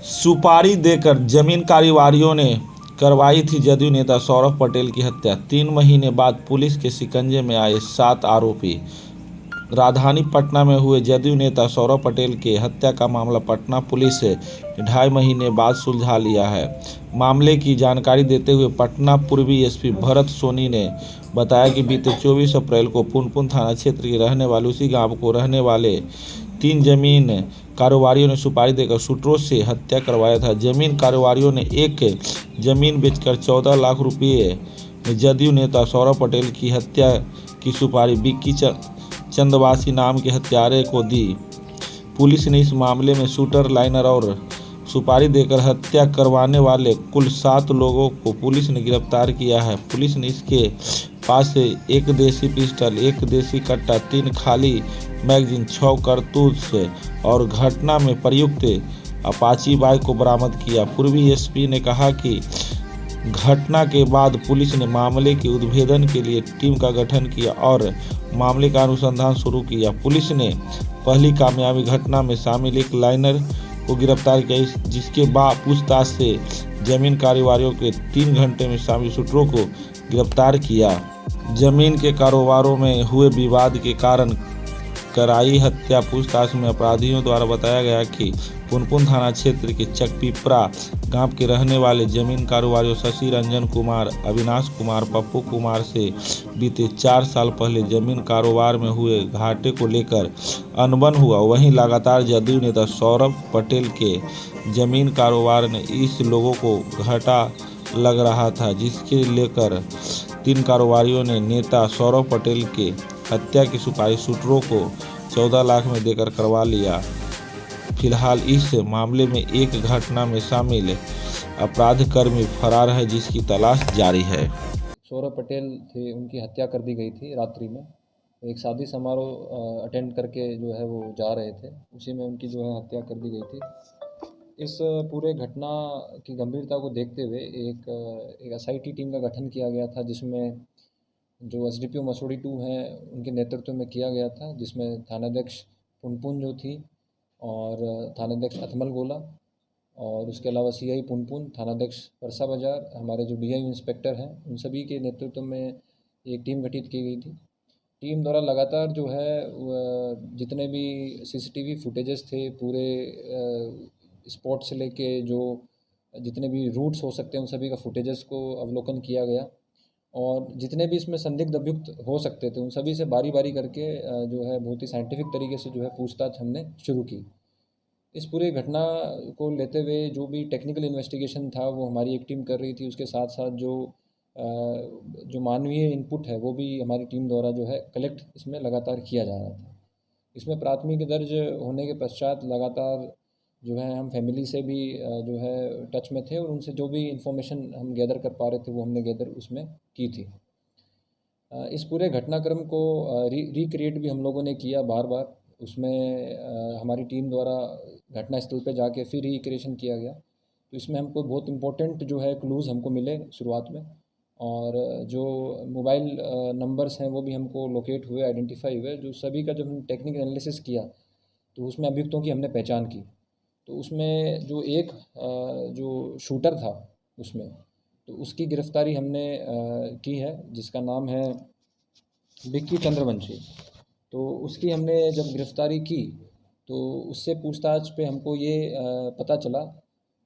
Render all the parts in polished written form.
सुपारी देकर जमीन कारोबारियों ने करवाई थी जदयू नेता सौरभ पटेल की हत्या। 3 महीने बाद पुलिस के शिकंजे में आए 7 आरोपी। राजधानी पटना में हुए जदयू नेता सौरभ पटेल के हत्या का मामला पटना पुलिस ने 2.5 महीने बाद सुलझा लिया है। मामले की जानकारी देते हुए पटना पूर्वी एसपी भरत सोनी ने बताया कि बीते 24 अप्रैल को पुनपुन थाना क्षेत्र के रहने वाले उसी गांव को रहने वाले 3 जमीन कारोबारियों ने सुपारी देकर शूटरों से हत्या करवाया था। जमीन कारोबारियों ने एक जमीन बेचकर 14 लाख रुपये में जदयू नेता सौरभ पटेल की हत्या की सुपारी विक्की चंदवासी नाम के हत्यारे को दी। पुलिस ने इस मामले में शूटर, लाइनर और सुपारी देकर हत्या करवाने वाले कुल 7 लोगों को पुलिस ने गिरफ्तार किया है। पुलिस ने इसके पास से एक देसी पिस्टल, एक देसी कट्टा, 3 खाली मैगजीन, 6 कारतूस और घटना में प्रयुक्त अपाची बाइक को बरामद किया। पूर्वी एसपी ने कहा कि घटना के बाद पुलिस ने मामले के उद्भेदन के लिए टीम का गठन किया और मामले का अनुसंधान शुरू किया। पुलिस ने पहली कामयाबी घटना में शामिल एक लाइनर को गिरफ्तार किया, जिसके बाद पूछताछ से जमीन कारोबारियों के 3 घंटे में शामिल शूटरों को गिरफ्तार किया। जमीन के कारोबारों में हुए विवाद के कारण कराई हत्या। पूछताछ में अपराधियों द्वारा बताया गया कि पुनपुन थाना क्षेत्र के चकपीपरा गांव के रहने वाले जमीन कारोबारियों शशि रंजन कुमार, अविनाश कुमार, पप्पू कुमार से बीते 4 साल पहले जमीन कारोबार में हुए घाटे को लेकर अनबन हुआ। वहीं लगातार जदयू नेता सौरभ पटेल के जमीन कारोबार ने इस लोगों को घाटा लग रहा था, जिसके लेकर 3 कारोबारियों ने नेता सौरभ पटेल के हत्या की सुपारी शूटरों को 14 लाख में देकर करवा लिया। फिलहाल इस मामले में एक घटना में शामिल अपराधकर्मी फरार है, जिसकी तलाश जारी है। सौरभ पटेल थे, उनकी हत्या कर दी गई थी रात्रि में। एक शादी समारोह अटेंड करके जो है वो जा रहे थे, उसी में उनकी जो है हत्या कर दी गई थी। इस पूरे घटना की गंभीरता को देखते हुए एक एसआईटी टीम का गठन किया गया था, जिसमें जो एसडीपीओ मसूरी 2 हैं उनके नेतृत्व में किया गया था, जिसमें थानाध्यक्ष पुनपुन जो थी और थानाध्यक्ष अथमल गोला और उसके अलावा सीआई पुनपुन, थानाध्यक्ष परसा बाजार, हमारे जो डीआई इंस्पेक्टर हैं, उन सभी के नेतृत्व में एक टीम गठित की गई थी। टीम द्वारा लगातार जो है जितने भी सीसीटीवी फुटेजेस थे पूरे स्पॉट से लेके जो जितने भी रूट्स हो सकते हैं उन सभी का फुटेजेस को अवलोकन किया गया और जितने भी इसमें संदिग्ध अभियुक्त हो सकते थे उन सभी से बारी बारी करके जो है बहुत ही साइंटिफिक तरीके से जो है पूछताछ हमने शुरू की। इस पूरी घटना को लेते हुए जो भी टेक्निकल इन्वेस्टिगेशन था वो हमारी एक टीम कर रही थी, उसके साथ साथ जो मानवीय इनपुट है वो भी हमारी टीम द्वारा जो है कलेक्ट इसमें लगातार किया जा रहा था। इसमें प्राथमिकी दर्ज होने के पश्चात लगातार जो है हम फैमिली से भी जो है टच में थे और उनसे जो भी इंफॉर्मेशन हम गैदर कर पा रहे थे वो हमने गैदर उसमें की थी। इस पूरे घटनाक्रम को रिक्रिएट भी हम लोगों ने किया बार बार। उसमें हमारी टीम द्वारा घटनास्थल पे जाके फिर रिक्रिएशन किया गया, तो इसमें हमको बहुत इम्पोर्टेंट जो है क्लूज़ हमको मिले शुरुआत में और जो मोबाइल नंबर्स हैं वो भी हमको लोकेट हुए, आइडेंटिफाई हुए, जो सभी का जब हम टेक्निकल एनालिसिस किया तो उसमें अभियुक्तों की हमने पहचान की। तो उसमें जो एक जो शूटर था उसमें, तो उसकी गिरफ्तारी हमने की है, जिसका नाम है विक्की चंद्रवंशी। तो उसकी हमने जब गिरफ्तारी की तो उससे पूछताछ पे हमको ये पता चला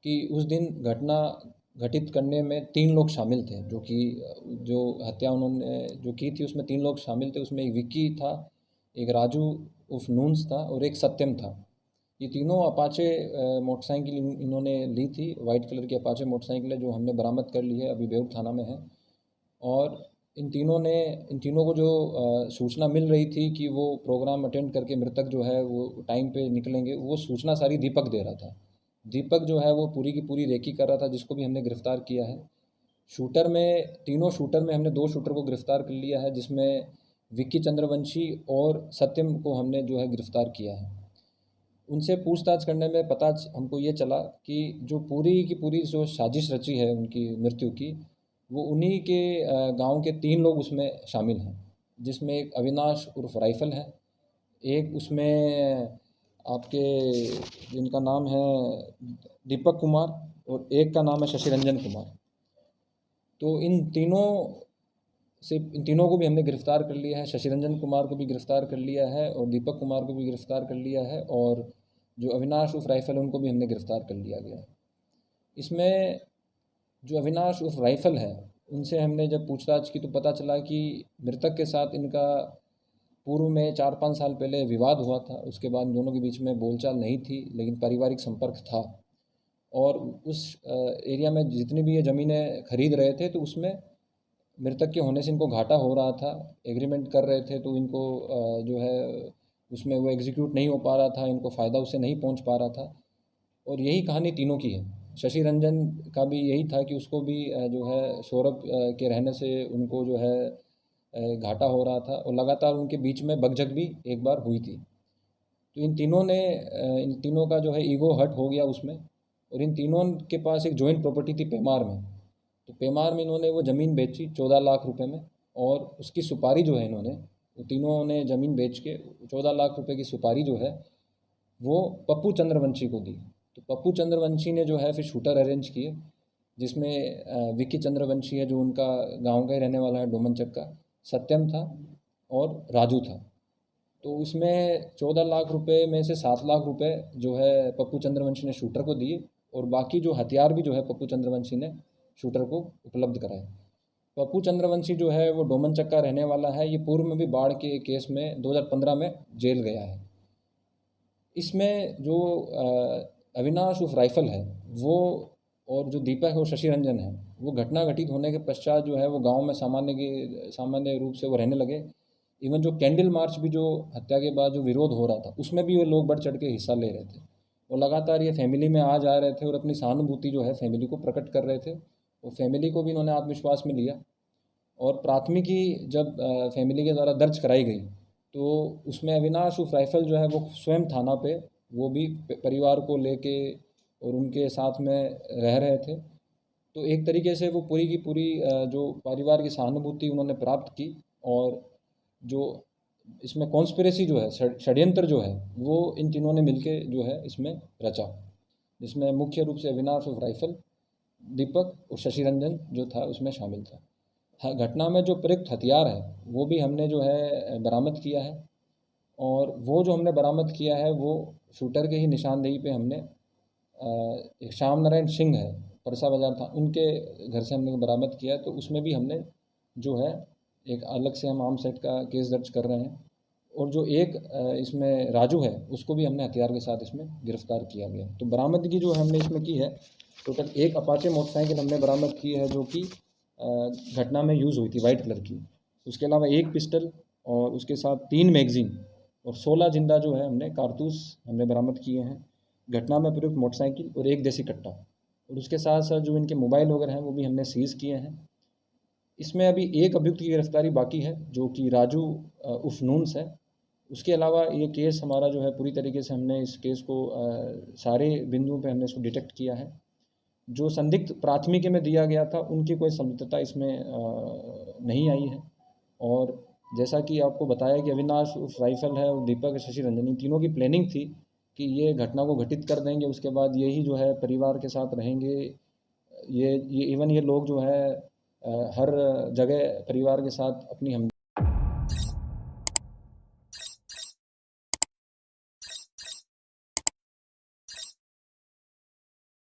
कि उस दिन घटना घटित करने में 3 लोग शामिल थे, जो कि जो हत्या उन्होंने जो की थी उसमें 3 लोग शामिल थे। उसमें एक विक्की था, एक राजू उर्फ नून्स था और एक सत्यम था। ये तीनों अपाचे मोटरसाइकिल इन्होंने ली थी, वाइट कलर की अपाचे मोटरसाइकिल है, जो हमने बरामद कर ली है, अभी बेउर थाना में है। और इन तीनों को जो सूचना मिल रही थी कि वो प्रोग्राम अटेंड करके मृतक जो है वो टाइम पे निकलेंगे, वो सूचना सारी दीपक दे रहा था। दीपक जो है वो पूरी की पूरी रेकी कर रहा था, जिसको भी हमने गिरफ़्तार किया है। तीनों शूटर में हमने 2 शूटर को गिरफ़्तार कर लिया है, जिसमें विक्की चंद्रवंशी और सत्यम को हमने जो है गिरफ़्तार किया है। उनसे पूछताछ करने में पता हमको ये चला कि जो पूरी की पूरी जो साजिश रची है उनकी मृत्यु की, वो उन्हीं के गांव के 3 लोग उसमें शामिल हैं, जिसमें एक अविनाश उर्फ राइफल है, एक उसमें आपके जिनका नाम है दीपक कुमार और एक का नाम है शशि रंजन कुमार। तो इन तीनों को भी हमने गिरफ़्तार कर लिया है। शशि रंजन कुमार को भी गिरफ़्तार कर लिया है और दीपक कुमार को भी गिरफ़्तार कर लिया है, और जो अविनाश उर्फ राइफ़ल उनको भी हमने गिरफ़्तार कर लिया गया है। इसमें जो अविनाश उर्फ राइफ़ल है, उनसे हमने जब पूछताछ की तो पता चला कि मृतक के साथ इनका पूर्व में 4-5 साल पहले विवाद हुआ था। उसके बाद दोनों के बीच में बोलचाल नहीं थी, लेकिन पारिवारिक संपर्क था। और उस एरिया में जितनी भी ये ज़मीनें खरीद रहे थे, तो उसमें मृतक के होने से इनको घाटा हो रहा था। एग्रीमेंट कर रहे थे तो इनको जो है उसमें वो एग्जीक्यूट नहीं हो पा रहा था, इनको फ़ायदा उससे नहीं पहुंच पा रहा था। और यही कहानी तीनों की है। शशि रंजन का भी यही था कि उसको भी जो है सौरभ के रहने से उनको जो है घाटा हो रहा था, और लगातार उनके बीच में बकझक भी एक बार हुई थी। तो इन तीनों का जो है ईगो हर्ट हो गया उसमें, और इन तीनों के पास एक जॉइंट प्रॉपर्टी थी पेमार में। तो पेमार में इन्होंने वो ज़मीन बेची 14 लाख रुपए में, और उसकी सुपारी जो है इन्होंने, वो तीनों ने ज़मीन बेच के 14 लाख रुपए की सुपारी जो है वो पप्पू चंद्रवंशी को दी। तो पप्पू चंद्रवंशी ने जो है फिर शूटर अरेंज किए, जिसमें विक्की चंद्रवंशी है जो उनका गांव का ही रहने वाला है, डोमनचक का, सत्यम था और राजू था। तो उसमें 14 लाख रुपए में से 7 लाख रुपए जो है पप्पू चंद्रवंशी ने शूटर को दिए, और बाकी जो हथियार भी जो है पप्पू चंद्रवंशी ने शूटर को उपलब्ध कराए। पप्पू चंद्रवंशी जो है वो डोमनचक का रहने वाला है। ये पूर्व में भी बाढ़ के केस में 2015 में जेल गया है। इसमें जो अविनाश उर्फ राइफ़ल है वो, और जो दीपक और शशि रंजन है, वो घटना घटित होने के पश्चात जो है वो गांव में सामान्य रूप से वो रहने लगे। इवन जो कैंडल मार्च भी जो हत्या के बाद जो विरोध हो रहा था, उसमें भी वो लोग बढ़ चढ़ के हिस्सा ले रहे थे, और लगातार ये फैमिली में आ जा रहे थे और अपनी सहानुभूति जो है फैमिली को प्रकट कर रहे थे। और फैमिली को भी इन्होंने आत्मविश्वास में लिया, और प्राथमिकी जब फैमिली के द्वारा दर्ज कराई गई तो उसमें अविनाश उर्फ राइफ़ल जो है वो स्वयं थाना पे वो भी परिवार को लेके और उनके साथ में रह रहे थे। तो एक तरीके से वो पूरी की पूरी जो परिवार की सहानुभूति उन्होंने प्राप्त की, और जो इसमें कॉन्स्पिरेसी जो है, षड्यंत्र जो है, वो इन तीनों ने मिलके जो है इसमें रचा, जिसमें मुख्य रूप से अविनाश उर्फ राइफ़ल, दीपक और शशि रंजन जो था उसमें शामिल था। हाँ, घटना में जो प्रयुक्त हथियार है वो भी हमने जो है बरामद किया है, और वो जो हमने बरामद किया है वो शूटर के ही निशानदेही पे हमने एक श्याम नारायण सिंह है, परसा बाजार था, उनके घर से हमने बरामद किया है। तो उसमें भी हमने जो है एक अलग से हम आर्म्स एक्ट का केस दर्ज कर रहे हैं, और जो एक इसमें राजू है उसको भी हमने हथियार के साथ इसमें गिरफ्तार किया गया। तो बरामदगी जो हमने इसमें की है, टोटल एक अपाचे मोटरसाइकिल हमने बरामद की है जो कि घटना में यूज़ हुई थी, वाइट कलर की। उसके अलावा एक पिस्टल और उसके साथ 3 मैगज़ीन और 16 जिंदा जो है हमने कारतूस हमने बरामद किए हैं। घटना में प्रयुक्त मोटरसाइकिल और एक देसी कट्टा, और उसके साथ साथ जो इनके मोबाइल वगैरह हैं वो भी हमने सीज़ किए हैं। इसमें अभी एक अभियुक्त की गिरफ्तारी बाकी है जो कि राजू उर्फ नून्स है। उसके अलावा ये केस हमारा जो है पूरी तरीके से हमने इस केस को सारे बिंदुओं पे हमने इसको डिटेक्ट किया है। जो संदिग्ध प्राथमिकी में दिया गया था उनकी कोई संलिप्तता इसमें नहीं आई है। और जैसा कि आपको बताया कि अविनाश उर्फ राइफ़ल है और दीपक शशि रंजन, इन तीनों की प्लानिंग थी कि ये घटना को घटित कर देंगे, उसके बाद यही जो है परिवार के साथ रहेंगे। ये इवन ये लोग जो है हर जगह परिवार के साथ अपनी हम